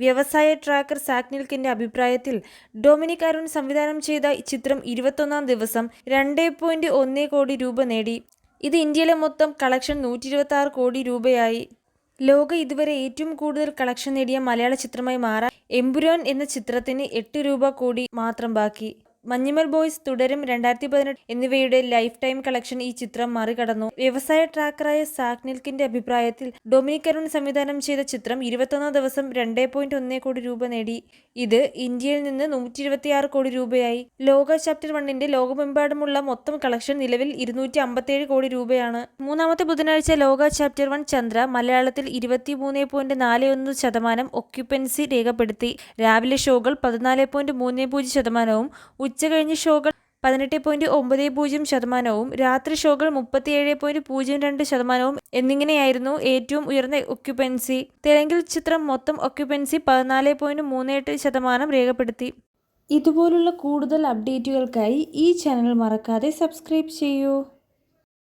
വ്യവസായ ട്രാക്കർ സാക്നിൽക്കിന്റെ അഭിപ്രായത്തിൽ ഡൊമിനിക് അരുൺ സംവിധാനം ചെയ്ത ചിത്രം 21-ാം ദിവസം 2.1 കോടി രൂപ നേടി. ഇത് ഇന്ത്യയിലെ മൊത്തം കളക്ഷൻ 126 കോടി രൂപയായി. ലോക ഇതുവരെ ഏറ്റവും കൂടുതൽ കളക്ഷൻ നേടിയ മലയാള ചിത്രമായി മാറാൻ എമ്പുരാൻ എന്ന ചിത്രത്തിന് 8 കോടി മാത്രം ബാക്കി. മഞ്ഞുമൽ ബോയ്സ്, തുടരും, 2018 എന്നിവയുടെ ലൈഫ് ടൈം കളക്ഷൻ ഈ ചിത്രം മറികടന്നു. വ്യവസായ ട്രാക്കറായ സാക്നിൽക്കിന്റെ അഭിപ്രായത്തിൽ ഡൊമിനിക് അരുൺ സംവിധാനം ചെയ്ത ചിത്രം 21-ാം ദിവസം 2.1 കോടി രൂപ നേടി. ഇത് ഇന്ത്യയിൽ നിന്ന് 126 കോടി രൂപയായി. ലോക ചാപ്റ്റർ 1ന്റെ ലോകമെമ്പാടുമുള്ള മൊത്തം കളക്ഷൻ നിലവിൽ 257 കോടി രൂപയാണ്. മൂന്നാമത്തെ ബുധനാഴ്ച ലോക ചാപ്റ്റർ 1 ചന്ദ്ര മലയാളത്തിൽ 23.41% ഒക്യുപ്പൻസി രേഖപ്പെടുത്തി. രാവിലെ ഷോകൾ 14.30%, ഉച്ചകഴിഞ്ഞ് ഷോകൾ 18.90%, രാത്രി ഷോകൾ 37.02% എന്നിങ്ങനെയായിരുന്നു ഏറ്റവും ഉയർന്ന ഒക്യുപ്പൻസി. തെലുങ്കിൽ ചിത്രം മൊത്തം ഒക്യുപ്പൻസി 14.38% രേഖപ്പെടുത്തി. ഇതുപോലുള്ള കൂടുതൽ അപ്ഡേറ്റുകൾക്കായി ഈ ചാനൽ മറക്കാതെ സബ്സ്ക്രൈബ് ചെയ്യൂ.